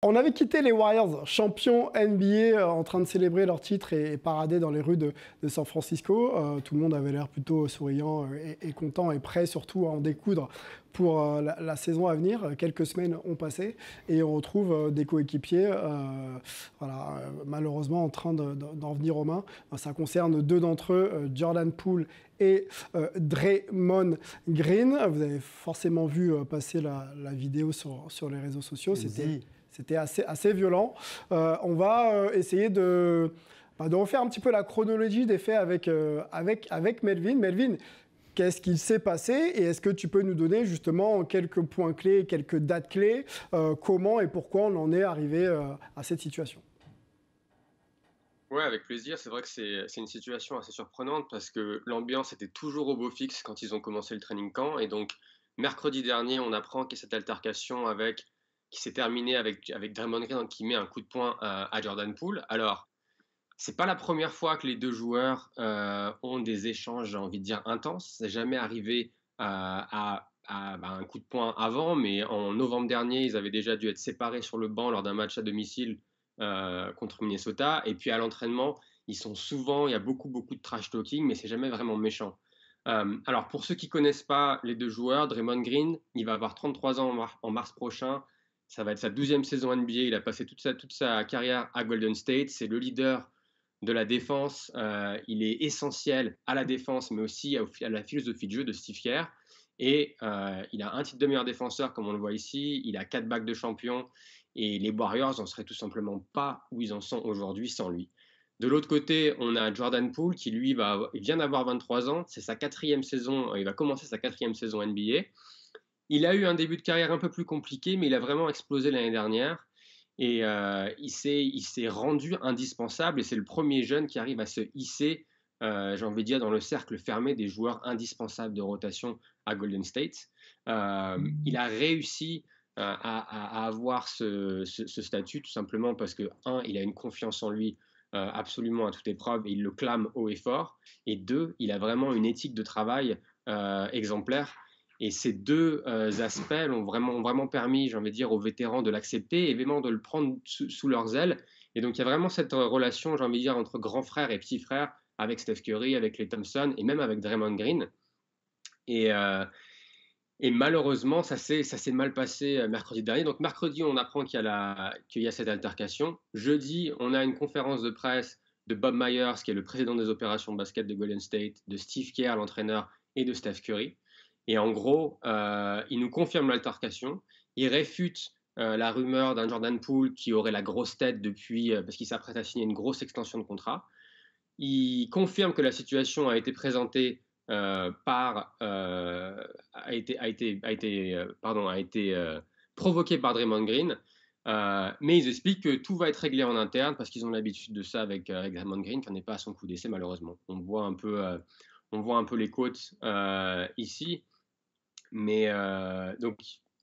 On avait quitté les Warriors, champions NBA, en train de célébrer leur titre et parader dans les rues de San Francisco. Tout le monde avait l'air plutôt souriant et content et prêt surtout à en découdre pour la saison à venir. Quelques semaines ont passé et on retrouve des coéquipiers malheureusement en train d'en venir aux mains. Ça concerne deux d'entre eux, Jordan Poole et Draymond Green. Vous avez forcément vu passer la vidéo sur les réseaux sociaux. C'était assez violent. On va essayer de refaire un petit peu la chronologie des faits avec Melvin. Melvin, qu'est-ce qu'il s'est passé et est-ce que tu peux nous donner justement quelques points clés, quelques dates clés, comment et pourquoi on en est arrivé à cette situation? Ouais, avec plaisir. C'est vrai que c'est une situation assez surprenante parce que l'ambiance était toujours au beau fixe quand ils ont commencé le training camp. Et donc, mercredi dernier, on apprend qu'il y a cette altercation qui s'est terminée avec Draymond Green qui met un coup de poing à Jordan Poole. Alors, c'est pas la première fois que les deux joueurs ont des échanges, j'ai envie de dire, intenses. C'est jamais arrivé un coup de poing avant, mais en novembre dernier, ils avaient déjà dû être séparés sur le banc lors d'un match à domicile contre Minnesota. Et puis à l'entraînement, il y a beaucoup, beaucoup de trash talking, mais c'est jamais vraiment méchant. Alors pour ceux qui connaissent pas les deux joueurs, Draymond Green, il va avoir 33 ans en mars prochain. Ça va être sa 12e saison NBA. Il a passé toute sa carrière à Golden State. C'est le leader de la défense. Il est essentiel à la défense, mais aussi à la philosophie de jeu de Steve Kerr. Et il a un titre de meilleur défenseur, comme on le voit ici. Il a 4 bagues de champion. Et les Warriors n'en seraient tout simplement pas où ils en sont aujourd'hui sans lui. De l'autre côté, on a Jordan Poole qui, lui, il vient d'avoir 23 ans. C'est sa 4e saison. Il va commencer sa 4e saison NBA. Il a eu un début de carrière un peu plus compliqué, mais il a vraiment explosé l'année dernière. Et il s'est rendu indispensable. Et c'est le premier jeune qui arrive à se hisser, j'ai envie de dire, dans le cercle fermé des joueurs indispensables de rotation à Golden State. Il a réussi à avoir ce statut tout simplement parce que, un, il a une confiance en lui absolument à toute épreuve et il le clame haut et fort. Et deux, il a vraiment une éthique de travail exemplaire. Et ces deux aspects ont vraiment permis, j'ai envie de dire, aux vétérans de l'accepter et vraiment de le prendre sous leurs ailes. Et donc, il y a vraiment cette relation, j'ai envie de dire, entre grand frère et petit frère avec Steph Curry, avec Klay Thompson et même avec Draymond Green. Et, et malheureusement, ça s'est mal passé mercredi dernier. Donc, mercredi, on apprend qu'il y a cette altercation. Jeudi, on a une conférence de presse de Bob Myers, qui est le président des opérations de basket de Golden State, de Steve Kerr, l'entraîneur, et de Steph Curry. Et en gros, il nous confirme l'altercation, il réfute la rumeur d'un Jordan Poole qui aurait la grosse tête parce qu'il s'apprête à signer une grosse extension de contrat. Il confirme que la situation a été présentée a été provoquée par Draymond Green, mais ils expliquent que tout va être réglé en interne parce qu'ils ont l'habitude de ça avec Draymond Green, qui n'en est pas à son coup d'essai malheureusement. On voit un peu les côtes ici. Mais donc,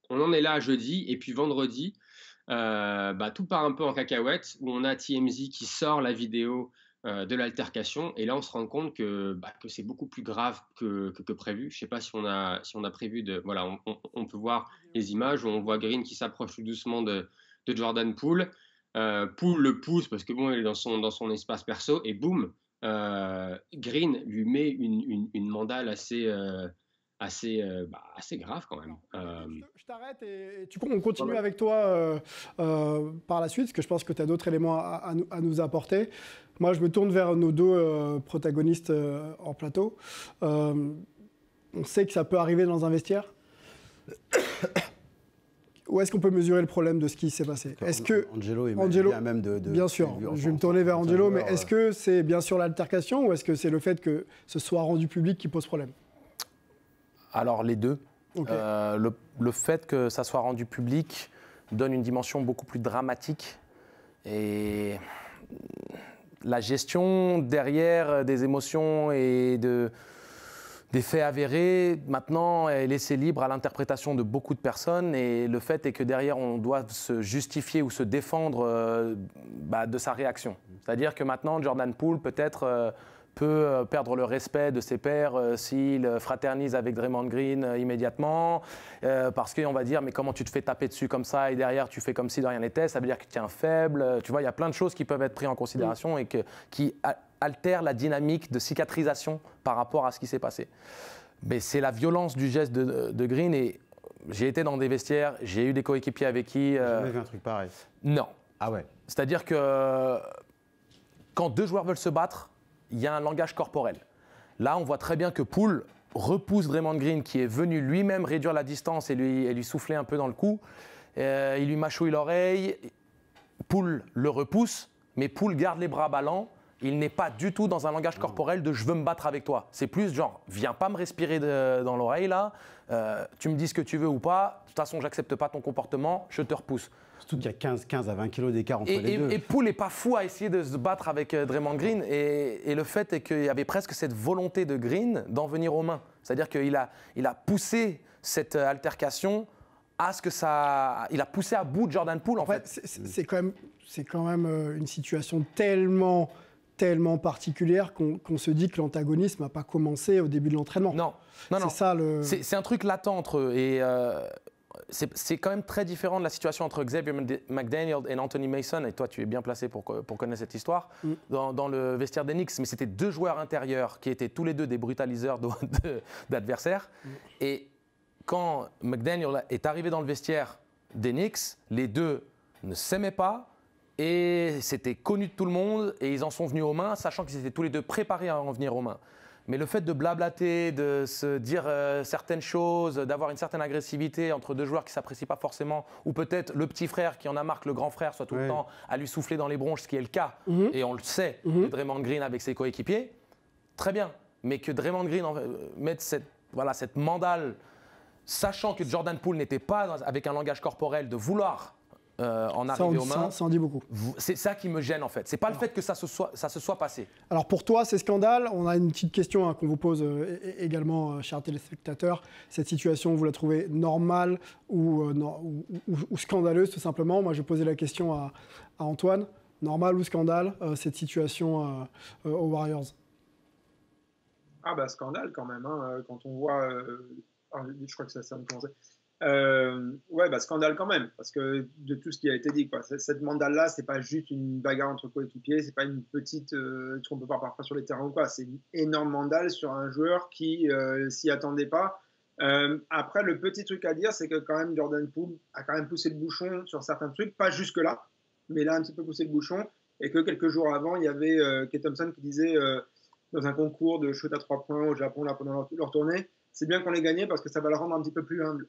on en est là jeudi. Et puis vendredi, tout part un peu en cacahuète, où on a TMZ qui sort la vidéo de l'altercation. Et là, on se rend compte que c'est beaucoup plus grave que prévu. Je ne sais pas si on a prévu de... Voilà, on peut voir les images où on voit Green qui s'approche tout doucement de Jordan Poole. Poole le pousse parce que bon, il est dans son espace perso. Et boum, Green lui met une mandale assez grave quand même. Je t'arrête et on continue avec toi par la suite, parce que je pense que tu as d'autres éléments à nous apporter. Moi, je me tourne vers nos deux protagonistes en plateau. On sait que ça peut arriver dans un vestiaire. Où est-ce qu'on peut mesurer le problème de ce qui s'est passé? Est-ce que Angelo est même de bien sûr, je vais me tourner vers Angelo, mais est-ce que c'est bien sûr l'altercation ou est-ce que c'est le fait que ce soit rendu public qui pose problème? Alors les deux. Okay. Le fait que ça soit rendu public donne une dimension beaucoup plus dramatique et la gestion derrière des émotions et des faits avérés, maintenant, est laissée libre à l'interprétation de beaucoup de personnes et le fait est que derrière, on doit se justifier ou se défendre de sa réaction. C'est-à-dire que maintenant, Jordan Poole peut-être peut perdre le respect de ses pairs s'il fraternise avec Draymond Green immédiatement, parce qu'on va dire mais comment tu te fais taper dessus comme ça et derrière tu fais comme si de rien n'était, ça veut dire que tu es un faible. Tu vois, il y a plein de choses qui peuvent être prises en considération et qui altèrent la dynamique de cicatrisation par rapport à ce qui s'est passé. Mais c'est la violence du geste de Green et j'ai été dans des vestiaires, j'ai eu des coéquipiers avec qui… J'ai jamais vu un truc pareil. Non. Ah ouais. C'est-à-dire que quand deux joueurs veulent se battre, il y a un langage corporel. Là, on voit très bien que Poole repousse Draymond Green, qui est venu lui-même réduire la distance et lui souffler un peu dans le cou. Il lui mâchouille l'oreille. Poole le repousse, mais Poole garde les bras ballants. Il n'est pas du tout dans un langage corporel de « je veux me battre avec toi ». C'est plus genre « viens pas me respirer dans l'oreille là, tu me dis ce que tu veux ou pas, de toute façon j'accepte pas ton comportement, je te repousse ». Surtout qu'il y a 15 à 20 kilos d'écart entre les deux. Et Poole n'est pas fou à essayer de se battre avec Draymond Green. Et le fait est qu'il y avait presque cette volonté de Green d'en venir aux mains. C'est-à-dire qu'il a poussé cette altercation à ce que ça… Il a poussé à bout de Jordan Poole en fait. C'est quand même une situation tellement particulière qu'on se dit que l'antagonisme n'a pas commencé au début de l'entraînement. Non. C'est un truc latent entre eux. Et c'est quand même très différent de la situation entre Xavier McDaniel et Anthony Mason. Et toi, tu es bien placé pour connaître cette histoire. Dans le vestiaire des Knicks, mais c'était deux joueurs intérieurs qui étaient tous les deux des brutaliseurs d'adversaires. Et quand McDaniel est arrivé dans le vestiaire des Knicks, les deux ne s'aimaient pas. Et c'était connu de tout le monde et ils en sont venus aux mains, sachant qu'ils étaient tous les deux préparés à en venir aux mains. Mais le fait de blablater, de se dire certaines choses, d'avoir une certaine agressivité entre deux joueurs qui ne s'apprécient pas forcément, ou peut-être le petit frère qui en a marre que le grand frère soit tout le temps à lui souffler dans les bronches, ce qui est le cas, et on le sait, de Draymond Green avec ses coéquipiers, très bien. Mais que Draymond Green mette cette mandale, sachant que Jordan Poole n'était pas avec un langage corporel de vouloir en arriver aux mains. Ça en dit beaucoup. C'est ça qui me gêne en fait. C'est pas le fait que ça se soit passé. Alors pour toi, c'est scandale. On a une petite question qu'on vous pose également, chers téléspectateurs. Cette situation, vous la trouvez normale ou scandaleuse tout simplement? Moi, je posais la question à Antoine. Normale ou scandale, cette situation aux Warriors? Ah bah scandale quand même. Quand on voit… je crois que ça me commençait. Ouais, bah scandale quand même, parce que de tout ce qui a été dit, quoi. Cette mandale-là, c'est pas juste une bagarre entre coéquipiers, c'est pas une petite ce qu'on peut voir parfois sur les terrains ou quoi. C'est une énorme mandale sur un joueur qui s'y attendait pas. Après, le petit truc à dire, c'est que quand même Jordan Poole a quand même poussé le bouchon sur certains trucs, pas jusque là, mais là un petit peu poussé le bouchon, et que quelques jours avant, il y avait Klay Thompson qui disait dans un concours de shoot à 3 points au Japon là pendant leur tournée, c'est bien qu'on l'ait gagné parce que ça va le rendre un petit peu plus humble.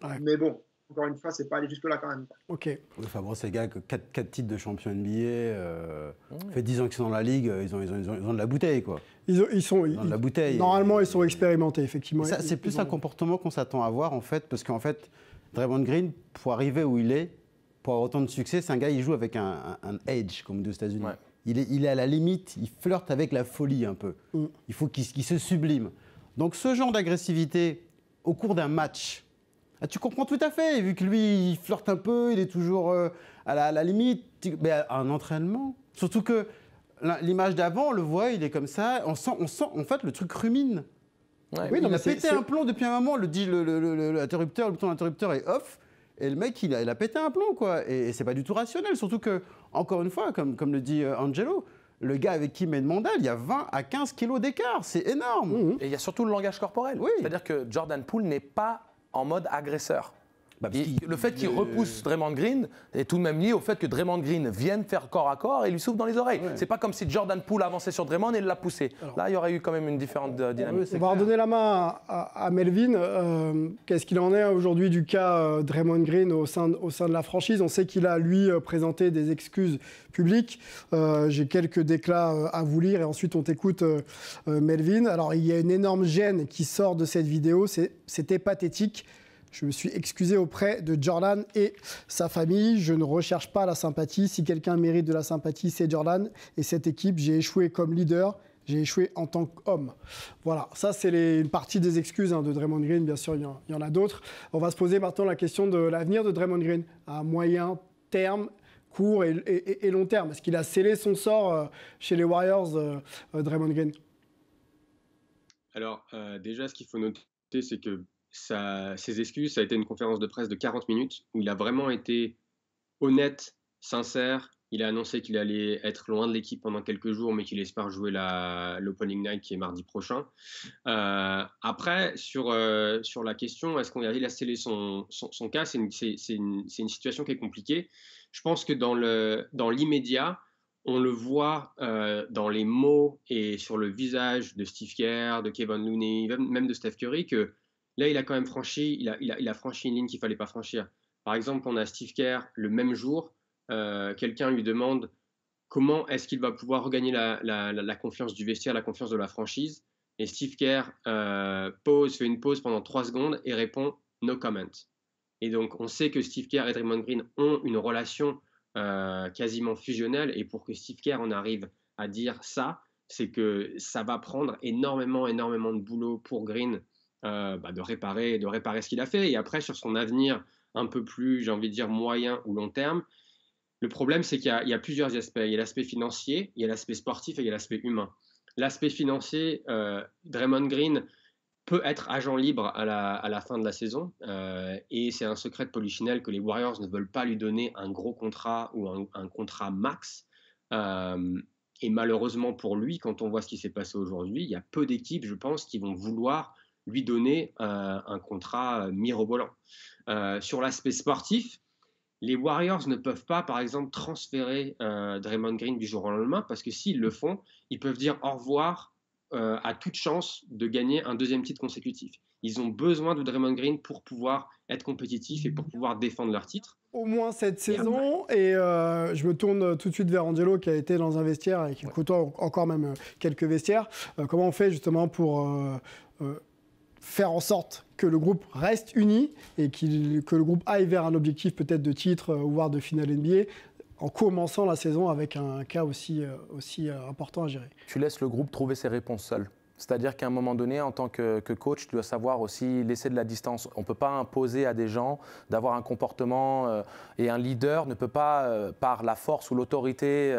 Ouais. Mais bon, encore une fois, c'est pas aller jusque-là quand même. Ok. Enfin bon, ces gars, 4 titres de champion NBA, fait 10 ans qu'ils sont dans la ligue, ils ont de la bouteille, quoi. Ils sont de la bouteille. Normalement, ils sont expérimentés, effectivement. C'est plus un comportement qu'on s'attend à voir, en fait, parce qu'en fait, Draymond Green, pour arriver où il est, pour avoir autant de succès, c'est un gars, il joue avec un edge, comme aux États-Unis. Ouais. Il est à la limite, il flirte avec la folie un peu. Il faut qu'il se sublime. Donc ce genre d'agressivité, au cours d'un match, tu comprends tout à fait, vu que lui, il flirte un peu, il est toujours à la limite. Mais un entraînement, surtout que l'image d'avant, on le voit, il est comme ça. On sent en fait, le truc rumine. Ouais, oui, il a pété un plomb depuis un moment. Le bouton interrupteur est off. Et le mec, il a pété un plomb, quoi. Et c'est pas du tout rationnel. Surtout que, encore une fois, comme le dit Angelo, le gars avec qui il met de mandale, il y a 20 à 15 kilos d'écart. C'est énorme. Et il y a surtout le langage corporel. Oui. C'est-à-dire que Jordan Poole n'est pas en mode agresseur. Le fait qu'il repousse Draymond Green est tout de même lié au fait que Draymond Green vienne faire corps à corps et lui souffle dans les oreilles. Ouais. C'est pas comme si Jordan Poole avançait sur Draymond et l'a poussé. Alors, là, il y aurait eu quand même une différente dynamique. On va redonner la main à Melvin. Qu'est-ce qu'il en est aujourd'hui du cas Draymond Green au sein de la franchise? On sait qu'il a, lui, présenté des excuses publiques. J'ai quelques déclats à vous lire et ensuite on t'écoute, Melvin. Alors, il y a une énorme gêne qui sort de cette vidéo. C'était pathétique. Je me suis excusé auprès de Jordan et sa famille. Je ne recherche pas la sympathie. Si quelqu'un mérite de la sympathie, c'est Jordan et cette équipe. J'ai échoué comme leader. J'ai échoué en tant qu'homme. Voilà, ça c'est une partie des excuses de Draymond Green. Bien sûr, il y en a d'autres. On va se poser maintenant la question de l'avenir de Draymond Green. À moyen terme, court et long terme? Est-ce qu'il a scellé son sort chez les Warriors, Draymond Green? Alors, déjà, ce qu'il faut noter, c'est que ses excuses, ça a été une conférence de presse de 40 minutes où il a vraiment été honnête, sincère. Il a annoncé qu'il allait être loin de l'équipe pendant quelques jours, mais qu'il espère jouer l'Opening Night qui est mardi prochain. Après, sur la question, est-ce qu'il a scellé son cas, c'est une situation qui est compliquée. Je pense que dans l'immédiat, on le voit dans les mots et sur le visage de Steve Kerr, de Kevin Looney, même de Steph Curry, que là, il a quand même franchi une ligne qu'il ne fallait pas franchir. Par exemple, on a Steve Kerr le même jour, quelqu'un lui demande comment est-ce qu'il va pouvoir regagner la confiance du vestiaire, la confiance de la franchise. Et Steve Kerr fait une pause pendant 3 secondes et répond « no comment ». Et donc, on sait que Steve Kerr et Draymond Green ont une relation quasiment fusionnelle. Et pour que Steve Kerr en arrive à dire ça, c'est que ça va prendre énormément de boulot pour Green de réparer ce qu'il a fait. Et après, sur son avenir un peu plus, j'ai envie de dire, moyen ou long terme, le problème, c'est qu'il y a plusieurs aspects. Il y a l'aspect financier, il y a l'aspect sportif et il y a l'aspect humain. L'aspect financier, Draymond Green peut être agent libre à la fin de la saison. Et c'est un secret de polichinelle que les Warriors ne veulent pas lui donner un gros contrat ou un contrat max. Et malheureusement pour lui, quand on voit ce qui s'est passé aujourd'hui, il y a peu d'équipes, je pense, qui vont vouloir lui donner un contrat mirobolant. Sur l'aspect sportif, les Warriors ne peuvent pas, par exemple, transférer Draymond Green du jour au lendemain, parce que s'ils le font, ils peuvent dire au revoir à toute chance de gagner un 2e titre consécutif. Ils ont besoin de Draymond Green pour pouvoir être compétitifs et pour pouvoir défendre leur titre. Au moins cette saison, et je me tourne tout de suite vers Angelo qui a été dans un vestiaire et qui côtoie encore même quelques vestiaires. Comment on fait justement pour faire en sorte que le groupe reste uni et que le groupe aille vers un objectif peut-être de titre ou voire de finale NBA en commençant la saison avec un cas aussi important à gérer? Tu laisses le groupe trouver ses réponses seul. C'est-à-dire qu'à un moment donné, en tant que coach, tu dois savoir aussi laisser de la distance. On ne peut pas imposer à des gens d'avoir un comportement et un leader ne peut pas, par la force ou l'autorité,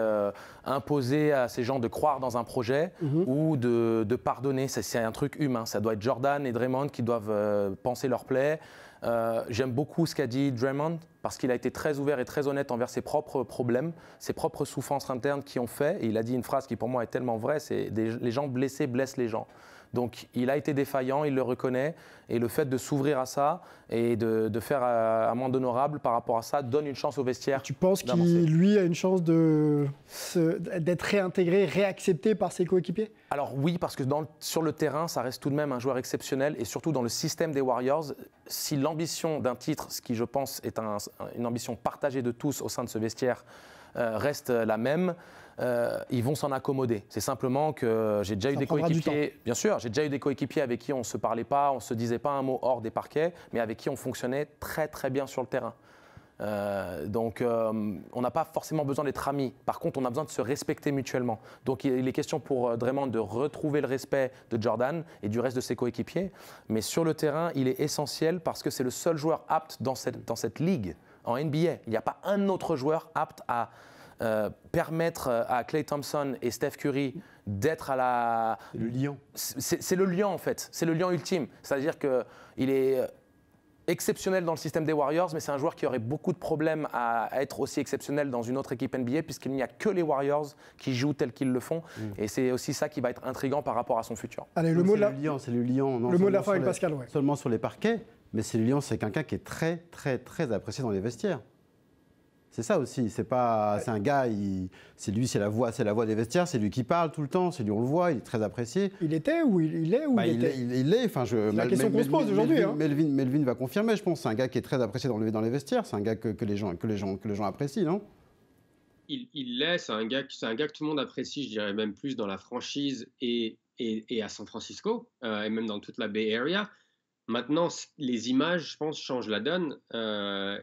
imposer à ces gens de croire dans un projet ou de pardonner. C'est un truc humain. Ça doit être Jordan et Draymond qui doivent penser leur play. J'aime beaucoup ce qu'a dit Draymond parce qu'il a été très ouvert et très honnête envers ses propres problèmes, ses propres souffrances internes qui ont fait. Et il a dit une phrase qui pour moi est tellement vraie, c'est « les gens blessés blessent les gens ». Donc il a été défaillant, il le reconnaît. Et le fait de s'ouvrir à ça et de faire amende honorable par rapport à ça donne une chance au vestiaire. Tu penses qu'il, lui, a une chance d'être réintégré, réaccepté par ses coéquipiers? Alors oui, parce que sur le terrain, ça reste tout de même un joueur exceptionnel. Et surtout dans le système des Warriors, si l'ambition d'un titre, ce qui je pense est une ambition partagée de tous au sein de ce vestiaire, reste la même, ils vont s'en accommoder. C'est simplement que j'ai déjà eu des coéquipiers, bien sûr, j'ai déjà eu des coéquipiers avec qui on ne se parlait pas, on ne se disait pas un mot hors des parquets, mais avec qui on fonctionnait très très bien sur le terrain. Donc on n'a pas forcément besoin d'être amis. Par contre, on a besoin de se respecter mutuellement. Donc il est question pour Draymond de retrouver le respect de Jordan et du reste de ses coéquipiers. Mais sur le terrain, il est essentiel parce que c'est le seul joueur apte dans cette ligue, en NBA. Il n'y a pas un autre joueur apte à permettre à Klay Thompson et Steph Curry d'être à la... C'est le lion. C'est le lion en fait, c'est le lion ultime. C'est-à-dire qu'il est exceptionnel dans le système des Warriors, mais c'est un joueur qui aurait beaucoup de problèmes à être aussi exceptionnel dans une autre équipe NBA puisqu'il n'y a que les Warriors qui jouent tels qu'ils le font. Et c'est aussi ça qui va être intriguant par rapport à son futur. Allez, c'est le lion. Le mot de la fin avec Pascal, ouais. Seulement sur les parquets, mais c'est le lion, c'est quelqu'un qui est très, très, très apprécié dans les vestiaires. C'est ça aussi, c'est un gars, c'est la voix des vestiaires, c'est lui qui parle tout le temps, c'est lui, on le voit, il est très apprécié. Il était ou il est ou il était il est, enfin c'est la question qu'on se pose aujourd'hui. Melvin va confirmer, je pense, c'est un gars qui est très apprécié dans les vestiaires, c'est un gars que les gens apprécient, non? Il l'est, c'est un gars que tout le monde apprécie, je dirais même plus dans la franchise et à San Francisco, et même dans toute la Bay Area. Maintenant, les images, je pense, changent la donne.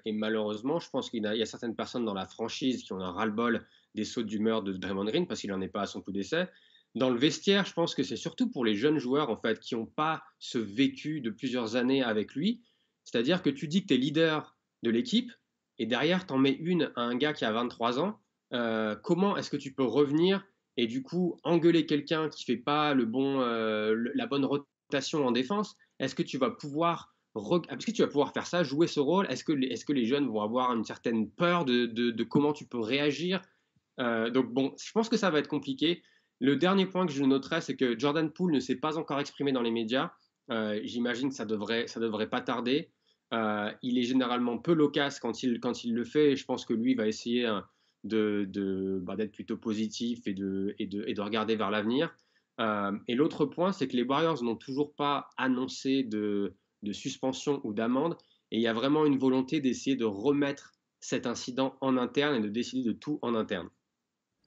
Et malheureusement, je pense qu'il y a certaines personnes dans la franchise qui ont un ras-le-bol des sautes d'humeur de Draymond Green parce qu'il n'en est pas à son coup d'essai. Dans le vestiaire, je pense que c'est surtout pour les jeunes joueurs en fait, qui n'ont pas ce vécu de plusieurs années avec lui. C'est-à-dire que tu dis que tu es leader de l'équipe, et derrière, tu en mets une à un gars qui a 23 ans, comment est-ce que tu peux revenir et du coup engueuler quelqu'un qui fait pas la bonne rotation en défense? Est-ce que tu vas pouvoir faire ça, jouer ce rôle? Est-ce que les jeunes vont avoir une certaine peur de comment tu peux réagir? Donc bon, je pense que ça va être compliqué. Le dernier point que je noterais, c'est que Jordan Poole ne s'est pas encore exprimé dans les médias. J'imagine que ça devrait pas tarder. Il est généralement peu loquace quand il le fait. Et je pense que lui va essayer d'être plutôt positif et de regarder vers l'avenir. Et l'autre point, c'est que les Warriors n'ont toujours pas annoncé de suspension ou d'amende. Et il y a vraiment une volonté d'essayer de remettre cet incident en interne et de décider de tout en interne.